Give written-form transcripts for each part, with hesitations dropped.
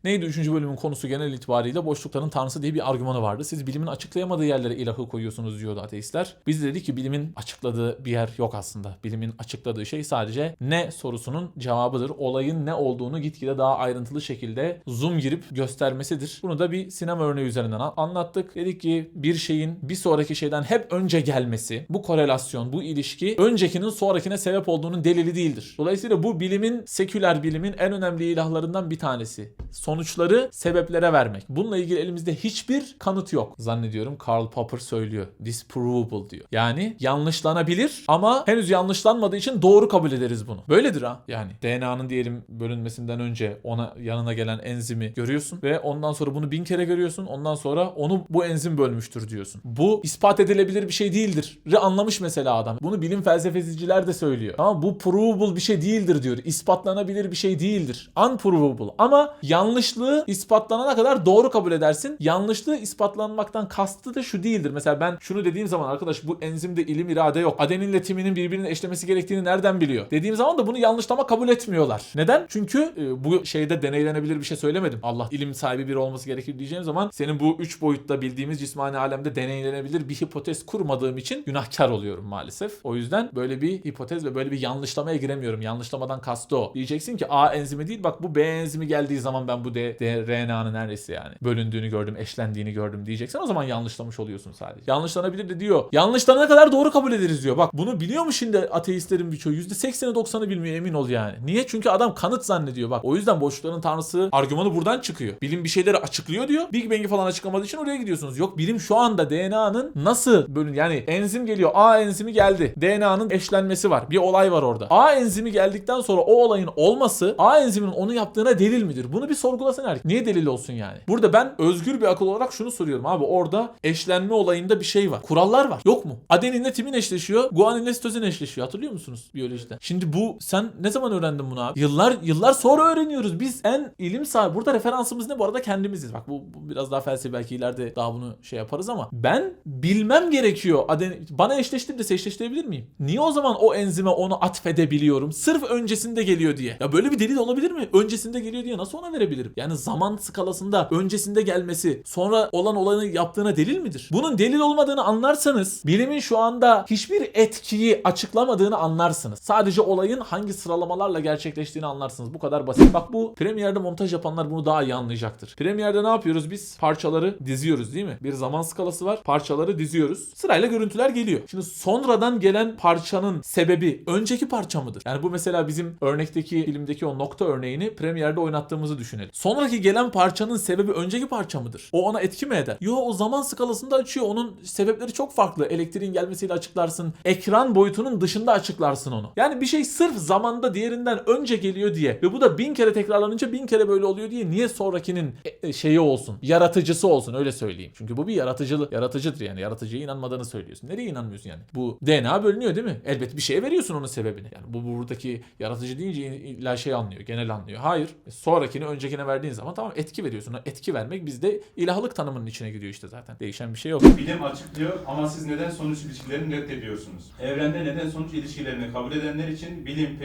Neydi 3. bölümün konusu genel itibariyle? Boşlukların tanrısı diye bir argümanı vardı. Siz bilimin açıklayamadığı yerlere ilahı koyuyorsunuz diyordu ateistler. Biz de dedik ki bilimin açıkladığı bir yer yok aslında. Bilimin açıkladığı şey sadece ne sorusunun cevabıdır. Olayın ne olduğunu gitgide daha ayrıntılı şekilde zoom girip göstermesidir. Bunu da bir sinema örneği üzerinden anlattık. Dedik ki bir şeyin bir sonraki şeyden hep önce gelmesi, bu korelasyon, bu ilişki öncekinin sonrakine sebep olduğunun delili değildir. Dolayısıyla bu bilimin, seküler bilimin en önemli ilahlarından bir tanesi. Sonuçları sebeplere vermek. Bununla ilgili elimizde hiçbir kanıt yok. Zannediyorum Karl Popper söylüyor. Disprovable diyor. Yani yanlışlanabilir ama henüz yanlışlanmadığı için doğru kabul ederiz bunu. Böyledir ha. Yani DNA'nın diyelim bölünmesinden önce ona yanına gelen enzimi görüyorsun ve ondan sonra bunu 1000 kere görüyorsun. Ondan sonra onu bu enzim bölmüştür diyorsun. Bu ispat edilebilir bir şey değildir. Anlamış mesela adam. Bunu bilim felsefeciler de söylüyor. Ama bu provable bir şey değildir diyor. İspatlanabilir bir şey değildir. Unprovable. Ama yanlışlığı ispatlanana kadar doğru kabul edersin. Yanlışlığı ispatlanmaktan kastı da şu değildir. Mesela ben şunu dediğim zaman arkadaş bu enzimde ilim irade yok. Adeninle timinin birbirine eşlemesi gerektiğini nereden biliyor? Dediğim zaman da bunu yanlışlama kabul etmiyorlar. Neden? Çünkü bu şeyde deneylenebilir bir şey söylemedim. Allah ilim sahibi biri olması gerekir diyeceğim zaman senin bu 3 boyutta bildiğimiz cismani alemde deneylenebilir bir hipotez kurmadığım için günahkar oluyorum maalesef. O yüzden böyle bir hipotez ve böyle bir yanlışlamaya giremiyorum. Yanlışlamadan kastı o. Diyeceksin ki A enzimi değil bak bu B enzimi geldiği zaman ben bu RNA'nın neredeyse yani bölündüğünü gördüm, eşlendiğini gördüm diyeceksin. O zaman yanlışlamış oluyorsun sadece. Yanlışlanabilir de diyor. Yanlışlanana kadar doğru kabul ederiz diyor. Bak bunu biliyor mu şimdi ateistlerin birçoğu? %80'i 90'ı bilmiyor emin ol yani. Niye? Çünkü adam kanıt zannediyor. Bak o yüzden boşlukların tanrısı argümanı buradan çıkıyor. Bilim bir şeyleri açıklıyor diyor. Big Bang'i falan açıklamadığı için oraya gidiyorsunuz. Yok bilim şu anda DNA'nın nasıl bölün yani enzim geliyor. A enzimi geldi. DNA'nın eşlenmesi var. Bir olay var orada. A enzimi geldikten sonra o olayın olması A enziminin onu yaptığına delil midir? Bunu bir sorgulasın artık. Niye delil olsun yani? Burada ben özgür bir akıl olarak şunu soruyorum abi. Orada eşlenme olayında bir şey var. Kurallar var. Yok mu? Adeninle timin eşleşiyor. Guaninle sitozin eşleşiyor. Hatırlıyor musunuz biyolojide? Şimdi bu sen ne zaman öğrendin bunu abi? Yıllar sonra öğreniyoruz. Biz en ilim sahibi. Burada referansımız ne? Bu arada kendimiziz. Bak bu biraz daha felsefi belki ileride daha bunu şey yaparız ama ben bilmem gerekiyor. Bana eşleştirirse eşleştirebilir miyim? Niye o zaman o enzime onu atfedebiliyorum? Sırf öncesinde geliyor diye. Ya böyle bir delil olabilir mi? Öncesinde geliyor diye nasıl ona verebilirim? Yani zaman skalasında öncesinde gelmesi sonra olan olanı yaptığına delil midir? Bunun delil olmadığını anlarsanız bilimin şu anda hiçbir etkiyi açıklamadığını anlarsınız. Sadece olayın hangi sıralamalarla gerçekleştiğini anlarsınız. Bu kadar basit. Bak bu Premiere'de montaj yapanlar bunu daha iyi anlayacaktır. Premiere'de ne yapıyoruz biz? Parçaları diziyoruz değil mi? Bir zaman skalası var. Parçaları diziyoruz. Sırayla görüntüler geliyor. Şimdi sonradan gelen parçanın sebebi önceki parça mıdır? Yani bu mesela bizim örnekteki filmdeki o nokta örneğini Premiere'de oynattığımızı düşünelim. Sonraki gelen parçanın sebebi önceki parça mıdır? O ona etki mi eder? Yo o zaman skalasında açıyor. Onun sebepleri çok farklı. Elektriğin gelmesiyle açıklarsın. Ekran boyutunun dışında açıklarsın onu. Yani bir şey sırf zamanda diğerinden önce geliyor diye ve bu da 1000 kere tekrarlanınca 1000 kere böyle oluyor diye niye sonrakinin şeyi olsun? Yaratıcısı olsun öyle söyleyeyim. Çünkü bu bir yaratıcıdır yani. Yaratıcıya inanmadığını söylüyorsun. Nereye inanmıyorsun yani? Bu DNA bölünüyor değil mi? Elbet bir şeye veriyorsun onun sebebini. Yani bu buradaki yaratıcı deyince illa şey anlıyor. Genel anlıyor. Hayır. Sonrakini öncekine verdiğin zaman tamam etki veriyorsun. Etki vermek bizde ilahlık tanımının içine giriyor işte zaten. Değişen bir şey yok. Bilim açıklıyor ama siz neden sonuç ilişkilerini reddediyorsunuz? Evrende neden sonuç ilişkilerini kabul edenler için bilim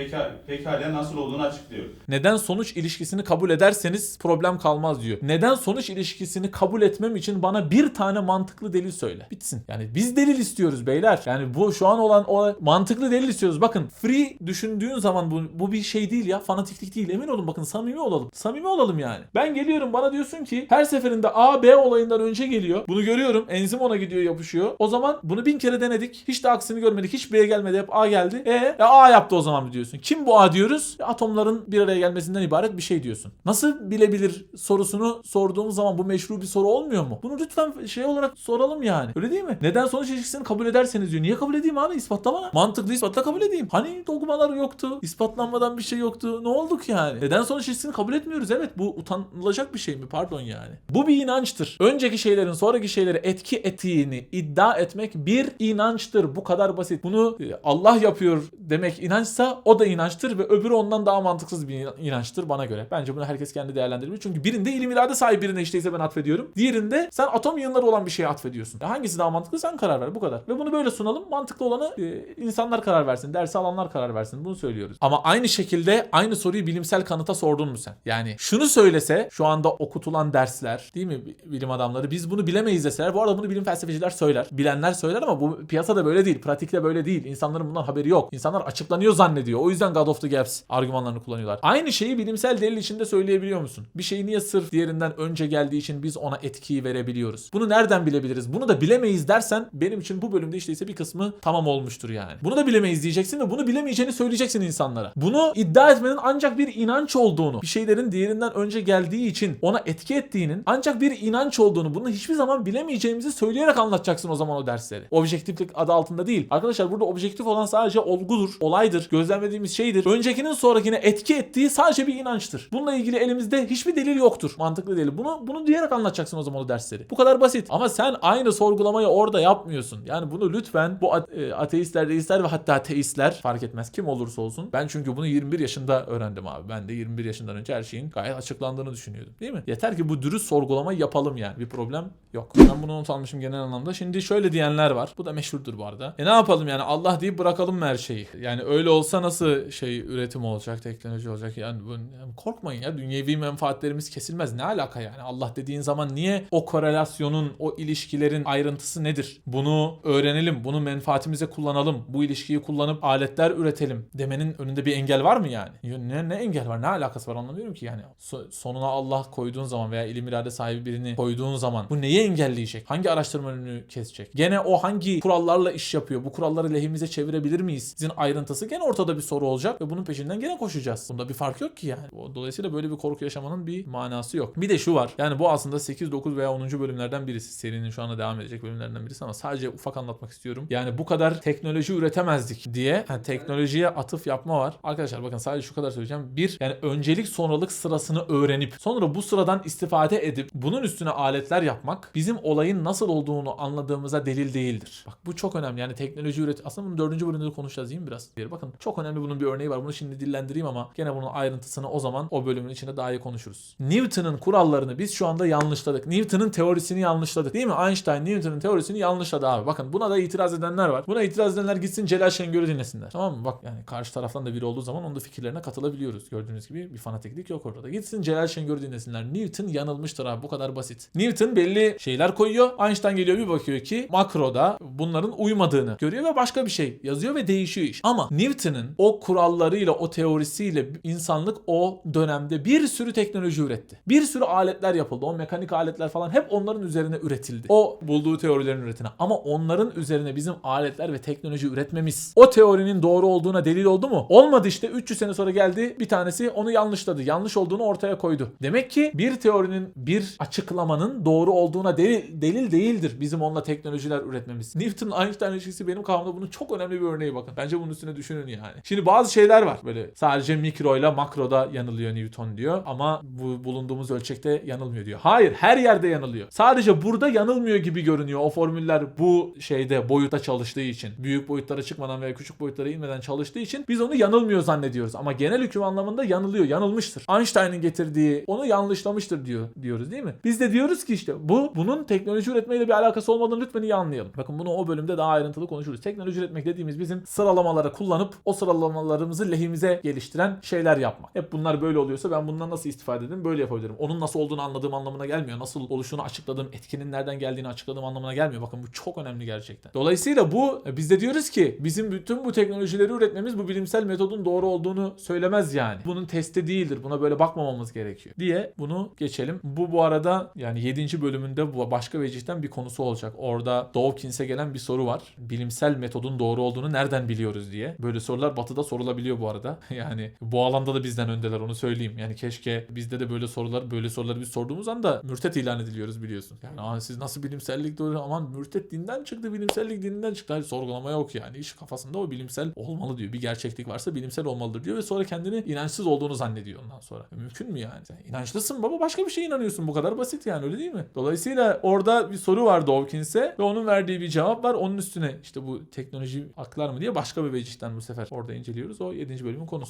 pekala nasıl olduğunu açıklıyor. Neden sonuç ilişkisini kabul ederseniz problem kalmaz diyor. Neden sonuç ilişkisini kabul etmem için bana bir tane mantıklı delil söyle. Bitsin. Yani biz delil istiyoruz beyler. Yani bu şu an olan o mantıklı delil istiyoruz. Bakın free düşündüğün zaman bu bir şey değil ya. Fanatiklik değil. Emin olun bakın samimi olalım. Samimi olalım yani. Ben geliyorum bana diyorsun ki her seferinde A B olayından önce geliyor. Bunu görüyorum. Enzim ona gidiyor yapışıyor. O zaman bunu 1000 kere denedik. Hiç de aksini görmedik. Hiç B'ye gelmedi. Hep A geldi. A yaptı o zaman diyorsun. Kim bu A diyoruz? Atomların bir araya gelmesinden ibaret bir şey diyorsun. Nasıl bilebilir sorusunu sorduğumuz zaman bu meşru bir soru olmuyor mu? Bunu lütfen şey olarak soralım yani. Öyle değil mi? Neden sonuç ilişkisini kabul ederseniz diyor. Niye kabul edeyim abi? İspatla bana. Mantıklı ispatla kabul edeyim. Hani dogmalar yoktu. İspatlanmadan bir şey yoktu. Ne olduk yani? Neden sonuç ilişkisini kabul etmiyoruz? Evet bu utanılacak bir şey mi? Pardon yani. Bu bir inançtır. Önceki şeylerin sonraki şeylere etki ettiğini iddia etmek bir inançtır. Bu kadar basit. Bunu Allah yapıyor demek inançsa o da inançtır ve öbürü ondan daha mantıksız bir inançtır bana göre. Bence bunu herkes kendi değerlendirebilir. Çünkü birinde ilim irade sahibi birine işteyse ben atfediyorum. Diğerinde sen atom yığınları olan bir şeye atfediyorsun. Hangisi daha mantıklı sen karar ver. Bu kadar. Ve bunu böyle sunalım. Mantıklı olanı insanlar karar versin. Dersi alanlar karar versin. Bunu söylüyoruz. Ama aynı şekilde aynı soruyu bilimsel kanıta sordun mu sen? Yani şunu Şunu söylese şu anda okutulan dersler değil mi bilim adamları, biz bunu bilemeyiz deseler, bu arada bunu bilim felsefeciler söyler. Bilenler söyler ama bu piyasada böyle değil. Pratikte böyle değil. İnsanların bundan haberi yok. İnsanlar açıklanıyor zannediyor. O yüzden God of the Gaps argümanlarını kullanıyorlar. Aynı şeyi bilimsel delil içinde söyleyebiliyor musun? Bir şey niye sırf diğerinden önce geldiği için biz ona etkiyi verebiliyoruz? Bunu nereden bilebiliriz? Bunu da bilemeyiz dersen benim için bu bölümde işte ise bir kısmı tamam olmuştur yani. Bunu da bilemeyiz diyeceksin ve bunu bilemeyeceğini söyleyeceksin insanlara. Bunu iddia etmenin ancak bir inanç olduğunu, bir şeylerin diğerinden önce geldiği için ona etki ettiğinin ancak bir inanç olduğunu, bunu hiçbir zaman bilemeyeceğimizi söyleyerek anlatacaksın o zaman o dersleri. Objektiflik adı altında değil. Arkadaşlar burada objektif olan sadece olgudur, olaydır, gözlemlediğimiz şeydir. Öncekinin sonrakine etki ettiği sadece bir inançtır. Bununla ilgili elimizde hiçbir delil yoktur. Mantıklı delil. Bunu diyerek anlatacaksın o zaman o dersleri. Bu kadar basit. Ama sen aynı sorgulamayı orada yapmıyorsun. Yani bunu lütfen bu ateistler, deistler ve hatta teistler, fark etmez kim olursa olsun. Ben çünkü bunu 21 yaşında öğrendim abi. Ben de 21 yaşından önce her şeyin gayet açıklandığını düşünüyordum. Değil mi? Yeter ki bu dürüst sorgulamayı yapalım yani. Bir problem yok. Ben bunu not almışım genel anlamda. Şimdi şöyle diyenler var. Bu da meşhurdur bu arada. Ne yapalım yani, Allah deyip bırakalım mı her şeyi? Yani öyle olsa nasıl üretim olacak, teknoloji olacak? Yani korkmayın ya, dünyevi menfaatlerimiz kesilmez. Ne alaka yani? Allah dediğin zaman niye o korelasyonun, o ilişkilerin ayrıntısı nedir? Bunu öğrenelim, bunu menfaatimize kullanalım, bu ilişkiyi kullanıp aletler üretelim demenin önünde bir engel var mı yani? Ne engel var? Ne alakası var anlamıyorum ki yani. Sonuna Allah koyduğun zaman veya ilim irade sahibi birini koyduğun zaman bu neyi engelleyecek? Hangi araştırma önünü kesecek? Gene o hangi kurallarla iş yapıyor? Bu kuralları lehimize çevirebilir miyiz? Sizin ayrıntısı gene ortada bir soru olacak ve bunun peşinden gene koşacağız. Bunda bir fark yok ki yani. Dolayısıyla böyle bir korku yaşamanın bir manası yok. Bir de şu var. Yani bu aslında 8, 9 veya 10. bölümlerden birisi. Serinin şu anda devam edecek bölümlerinden birisi ama sadece ufak anlatmak istiyorum. Yani bu kadar teknoloji üretemezdik diye teknolojiye atıf yapma var. Arkadaşlar bakın sadece şu kadar söyleyeceğim. Bir, yani öncelik sonralık sırasını öğrenip sonra bu sıradan istifade edip bunun üstüne aletler yapmak bizim olayın nasıl olduğunu anladığımıza delil değildir. Bak bu çok önemli. Yani teknoloji aslında bunu 4. bölümde de konuşacağız değil mi biraz? Bakın çok önemli, bunun bir örneği var. Bunu şimdi dillendireyim ama gene bunun ayrıntısını o zaman o bölümün içinde daha iyi konuşuruz. Newton'un kurallarını biz şu anda yanlışladık. Newton'un teorisini yanlışladık. Değil mi? Einstein Newton'un teorisini yanlışladı abi. Bakın buna da itiraz edenler var. Buna itiraz edenler gitsin Celal Şengör'ü dinlesinler. Tamam mı? Bak yani karşı taraftan da biri olduğu zaman onun da fikirlerine katılabiliyoruz. Gördüğünüz gibi bir fanatiklik yok orada. Gitsin Celal Şengör'ü dinlesinler. Newton yanılmıştır abi. Bu kadar basit. Newton belli şeyler koyuyor. Einstein geliyor bir bakıyor ki makroda bunların uymadığını görüyor ve başka bir şey yazıyor ve değişiyor iş. Ama Newton'un o kurallarıyla, o teorisiyle insanlık o dönemde bir sürü teknoloji üretti. Bir sürü aletler yapıldı. O mekanik aletler falan hep onların üzerine üretildi. O bulduğu teorilerin üretine. Ama onların üzerine bizim aletler ve teknoloji üretmemiz o teorinin doğru olduğuna delil oldu mu? Olmadı işte. 300 sene sonra geldi bir tanesi onu yanlışladı. Yanlış olduğunu ortaya koydu. Demek ki bir teorinin, bir açıklamanın doğru olduğuna delil değildir bizim onunla teknolojiler üretmemiz. Newton-Einstein ilişkisi benim kafamda bunun çok önemli bir örneği bakın. Bence bunun üstüne düşünün yani. Şimdi bazı şeyler var. Böyle sadece mikroyla makroda yanılıyor Newton diyor ama bu bulunduğumuz ölçekte yanılmıyor diyor. Hayır, her yerde yanılıyor. Sadece burada yanılmıyor gibi görünüyor. O formüller bu boyutta çalıştığı için, büyük boyutlara çıkmadan veya küçük boyutlara inmeden çalıştığı için biz onu yanılmıyor zannediyoruz. Ama genel hüküm anlamında yanılıyor, yanılmıştır. Einstein'ın getirdiği onu yanlışlamıştır diyoruz değil mi? Biz de diyoruz ki işte bunun teknoloji üretmeyle bir alakası olmadığını lütfen iyi anlayalım. Bakın bunu o bölümde daha ayrıntılı konuşuruz. Teknoloji üretmek dediğimiz bizim sıralamaları kullanıp o sıralamalarımızı lehimize geliştiren şeyler yapmak. Hep bunlar böyle oluyorsa ben bundan nasıl istifade ederim? Böyle yapabilirim. Onun nasıl olduğunu anladığım anlamına gelmiyor. Nasıl oluşunu açıkladığım, etkinin nereden geldiğini açıkladığım anlamına gelmiyor. Bakın bu çok önemli gerçekten. Dolayısıyla biz de diyoruz ki bizim bütün bu teknolojileri üretmemiz bu bilimsel metodun doğru olduğunu söylemez yani. Bunun testi değildir. Buna böyle bakmamamız gerekiyor diye bunu geçelim. Bu arada yani 7. bölümünde bu başka vecihten bir konusu olacak. Orada Dawkins'e gelen bir soru var. Bilimsel metodun doğru olduğunu nereden biliyoruz diye. Böyle sorular Batı'da sorulabiliyor bu arada. Yani bu alanda da bizden öndeler, onu söyleyeyim. Yani keşke bizde de böyle soruları biz sorduğumuz anda mürtet ilan ediliyoruz biliyorsun. Yani siz nasıl bilimsellik doğru, aman mürtet dinden çıktı, bilimsellik dininden çıktı. Hayır, sorgulama yok yani. İş kafasında o bilimsel olmalı diyor. Bir gerçeklik varsa bilimsel olmalıdır diyor ve sonra kendini inançsız olduğunu zannediyor ondan sonra. Mümkün mü yani? Sen inançlısın baba, başka bir şeye inanıyorsun. Bu kadar basit yani, öyle değil mi? Dolayısıyla orada bir soru var Dawkins'e ve onun verdiği bir cevap var. Onun üstüne işte bu teknoloji aklar mı diye başka bir vecihten bu sefer orada inceliyoruz. O 7. bölümün konusu.